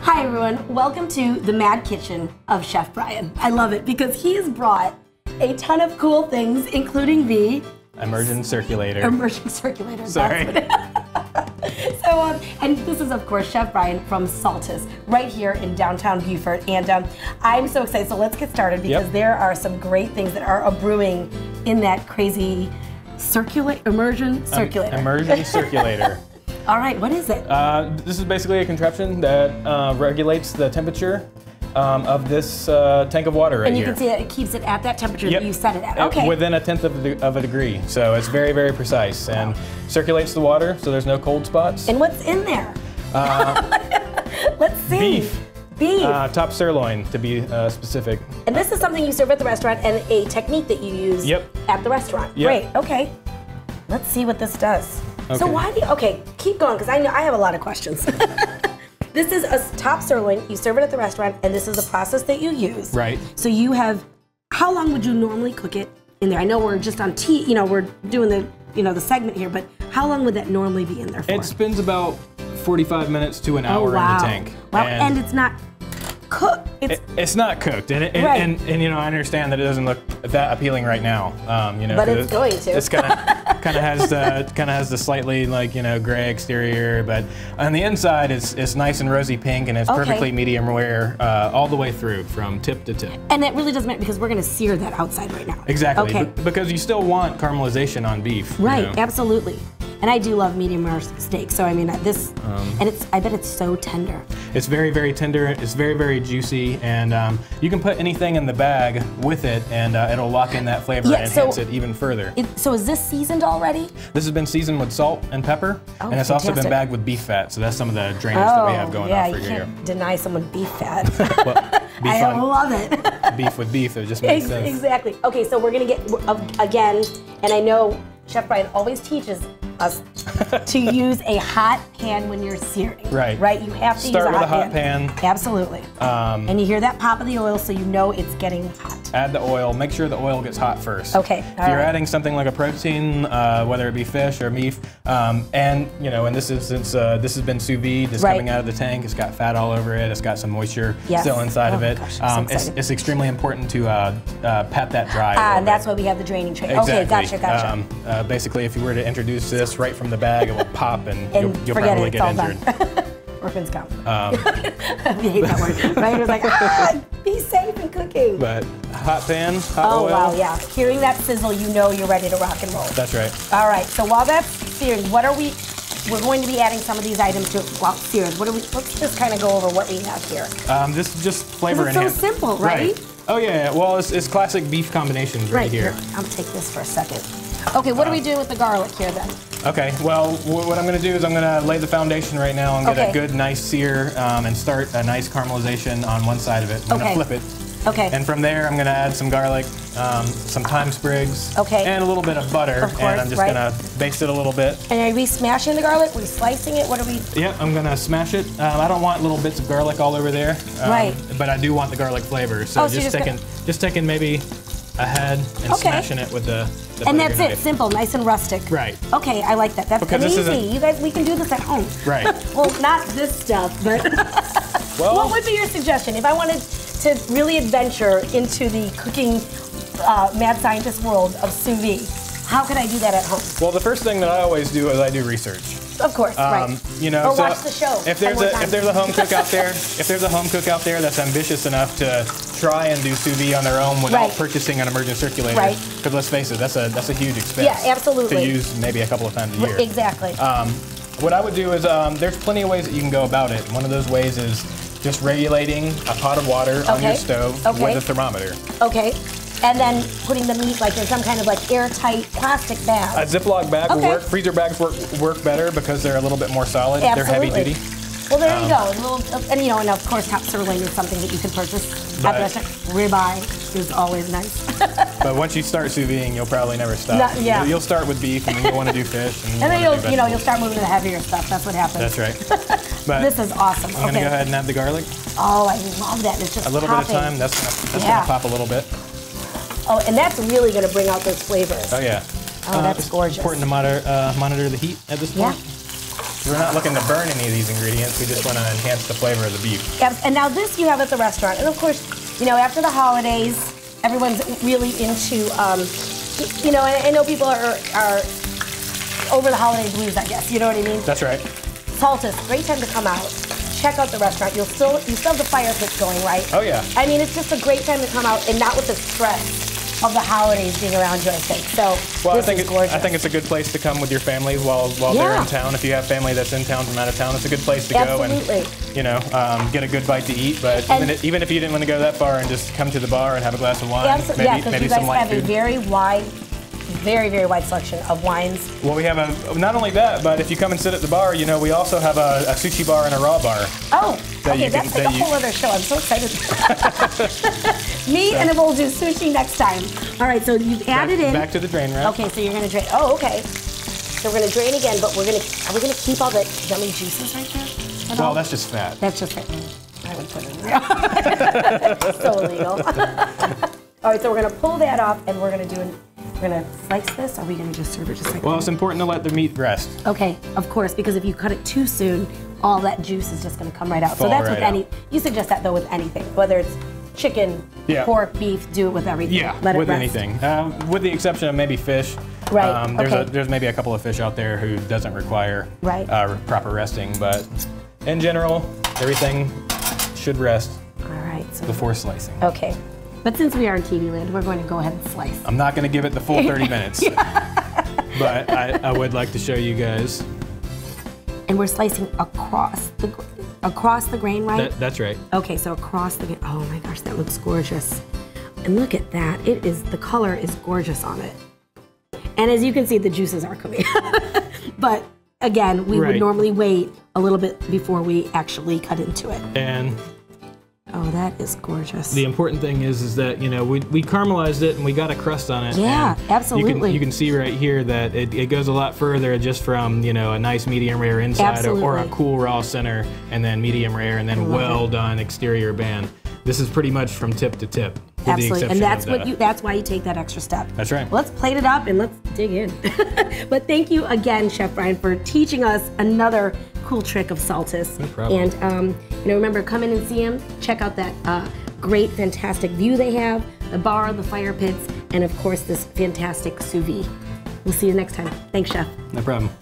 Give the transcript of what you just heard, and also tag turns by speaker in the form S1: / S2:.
S1: Hi everyone, welcome to the Mad Kitchen of Chef Brian. I love it because he has brought a ton of cool things, including the
S2: immersion circulator.
S1: Immersion circulator.
S2: Sorry.
S1: So, and this is of course Chef Brian from Saltus, right here in downtown Beaufort. And I'm so excited. So let's get started because there are some great things that are brewing in that crazy immersion circulator.
S2: Immersion circulator.
S1: All right, what is it?
S2: This is basically a contraption that regulates the temperature of this tank of water right here.
S1: And you can see that it keeps it at that temperature that you set it at. Okay.
S2: Within 1/10 of a degree. So it's very, very precise and circulates the water so there's no cold spots.
S1: And what's in there? Let's see.
S2: Beef.
S1: Beef.
S2: Top sirloin to be specific.
S1: And this is something you serve at the restaurant and a technique that you use at the restaurant. Great, okay. Let's see what this does.
S2: Okay.
S1: So why do you, keep going because I know I have a lot of questions. This is a top sirloin, you serve it at the restaurant and this is the process that you use.
S2: Right.
S1: So you have, how long would you normally cook it in there? I know we're just on we're doing the, the segment here, but how long would that normally be in there for?
S2: It spends about 45 minutes to an hour in the tank.
S1: Wow, and it's not cooked.
S2: It's not cooked, and I understand that it doesn't look that appealing right now.
S1: But it's going to.
S2: It's kind of has the slightly gray exterior, but on the inside it's nice and rosy pink, and it's perfectly medium rare all the way through from tip to tip.
S1: And that really doesn't matter because we're going to sear that outside right now.
S2: Exactly. Okay. Because you still want caramelization on beef.
S1: Right. Absolutely. And I do love medium rare steak, so I mean this, and I bet it's so tender.
S2: It's very, very tender. It's very, very juicy, and you can put anything in the bag with it, and it'll lock in that flavor and enhance it even further.
S1: So is this seasoned already?
S2: This has been seasoned with salt and pepper, and it's also been bagged with beef fat. So that's some of the drainage that we have going on for
S1: you
S2: here.
S1: Can't deny someone beef fat.
S2: Well, beef
S1: I love it.
S2: Beef with beef, it just makes sense.
S1: Exactly. Okay, so we're gonna get again, and I know Chef Brian always teaches us to use a hot pan when you're searing. Right. Right? You have to use a hot pan. Absolutely. And you hear that pop of the oil so you know it's getting hot.
S2: Add the oil. Make sure the oil gets hot first.
S1: Okay.
S2: If you're adding something like a protein, whether it be fish or beef, and in this instance, this has been sous vide. It's coming out of the tank. It's got fat all over it. It's got some moisture still inside of it.
S1: Gosh,
S2: it's extremely important to pat that dry.
S1: And that's why we have the draining tray.
S2: Exactly.
S1: Okay, gotcha.
S2: Basically, if you were to introduce this right from the bag, it will pop and you'll probably get injured.
S1: Orphans count. We hate that word. Right? It was like, be safe in cooking.
S2: But hot pan, hot oil.
S1: Oh wow, yeah. Hearing that sizzle, you know you're ready to rock and roll.
S2: That's right.
S1: All right, so while that's searing, we're going to be adding some of these items to while seared. Let's just kind of go over what we have here.
S2: This is just flavor enhancement.
S1: It's so simple, right?
S2: Oh yeah, well it's classic beef combinations right here.
S1: I'll take this for a second. Okay, what do we do with the garlic here then?
S2: Okay, well, what I'm going to do is I'm going to lay the foundation right now and get a good, nice sear and start a nice caramelization on one side of it. I'm going to flip it. Okay. And from there, I'm going to add some garlic, some thyme sprigs, and a little bit of butter. Of course, and I'm just going to baste it a little bit.
S1: And are we smashing the garlic? Are we slicing it? What are we?
S2: Yeah, I'm going to smash it. I don't want little bits of garlic all over there. But I do want the garlic flavor. So just taking maybe a head and smashing it with the
S1: and that's it, simple, nice and rustic.
S2: Right.
S1: Okay, I like that. That's easy. You guys, we can do this at home.
S2: Right.
S1: Well, not this stuff, but what would be your suggestion if I wanted to really adventure into the cooking mad scientist world of sous vide? How could I do that at home?
S2: Well, the first thing that I always do is I do research.
S1: Of course, right.
S2: Or
S1: watch the show.
S2: If there's a home cook out there, that's ambitious enough to try and do sous vide on their own without purchasing an immersion circulator, because let's face it, that's a huge expense.
S1: Yeah, absolutely.
S2: To use maybe a couple of times a year.
S1: Exactly.
S2: What I would do is there's plenty of ways that you can go about it. One of those ways is just regulating a pot of water on your stove with a thermometer. Okay.
S1: And then putting the meat in some kind of airtight plastic bag.
S2: A Ziploc bag will work. Freezer bags work better because they're a little bit more solid.
S1: Absolutely.
S2: They're heavy duty.
S1: Well, there you go. And of course, top sirloin is something that you can purchase at the restaurant. Ribeye is always nice.
S2: But once you start sous videing, you'll probably never stop. You'll start with beef, and then you'll want to do fish,
S1: and then you'll start moving to the heavier stuff. That's what happens.
S2: That's right. But
S1: this is awesome.
S2: I'm gonna go ahead and add the garlic.
S1: Oh, I love that. It's just
S2: a little bit of time. That's gonna pop a little bit.
S1: Oh, and that's really going to bring out those flavors.
S2: Oh, yeah.
S1: Oh, that's gorgeous.
S2: It's important to monitor the heat at this point. We're not looking to burn any of these ingredients. We just want to enhance the flavor of the beef.
S1: Yes, and now this you have at the restaurant. And of course, you know, after the holidays, everyone's really into, you know, I know people are over the holiday blues, I guess. You know what I mean?
S2: That's right.
S1: Saltus, great time to come out. Check out the restaurant. You still have the fire pits going, right?
S2: Oh yeah.
S1: I mean, it's just a great time to come out, and not with the stress of the holidays being around you, I think. So
S2: well,
S1: this is gorgeous.
S2: I think it's a good place to come with your family while they're in town. If you have family that's in town from out of town, it's a good place to go and, you know, get a good bite to eat. But even if you didn't want to go that far and just come to the bar and have a glass of wine, maybe some light food.
S1: Very, very wide selection of wines.
S2: Well, we have not only that, but if you come and sit at the bar, you know, we also have a sushi bar and a raw bar.
S1: Oh, okay, that's like a whole other show. I'm so excited. And then we'll do sushi next time. All right, so you've added in.
S2: Back to the drain rack.
S1: Okay, so you're gonna drain. Oh, okay. So we're gonna drain again, but are we gonna keep all the yummy juices right there?
S2: Well, that's just fat.
S1: That's just fat. I would put it in there. So illegal. All right, so we're gonna pull that off, and we're gonna slice this, or are we gonna just serve it just like that?
S2: Well, it's important to let the meat rest.
S1: Okay, of course, because if you cut it too soon, all that juice is just gonna come right out. So that's with you suggest that though with anything, whether it's chicken, pork, beef, do it with everything.
S2: Yeah,
S1: let
S2: with
S1: it rest.
S2: anything. With the exception of maybe fish.
S1: Right,
S2: there's maybe a couple of fish out there who doesn't require proper resting, but in general, everything should rest before slicing.
S1: Okay. But since we are in TV land, we're going to go ahead and slice.
S2: I'm not going to give it the full 30 minutes, but I would like to show you guys.
S1: And we're slicing across the grain, right?
S2: That's right.
S1: Okay, so across the grain. Oh my gosh, that looks gorgeous. And look at that. The color is gorgeous on it. And as you can see, the juices are coming. But again, we would normally wait a little bit before we actually cut into it.
S2: And
S1: oh, that is gorgeous.
S2: The important thing is that, you know, we caramelized it and we got a crust on it.
S1: Yeah, absolutely.
S2: You can see right here that it goes a lot further just from, you know, a nice medium rare inside or a cool raw center, and then medium rare, and then well done exterior band. This is pretty much from tip to tip.
S1: Absolutely, and that's why you take that extra step.
S2: That's right.
S1: Well, let's plate it up and let's dig in. But thank you again, Chef Brian, for teaching us another cool trick of Saltus.
S2: No problem.
S1: And you know, remember, come in and see them. Check out that great, fantastic view they have, the bar, the fire pits, and of course this fantastic sous vide. We'll see you next time. Thanks, Chef.
S2: No problem.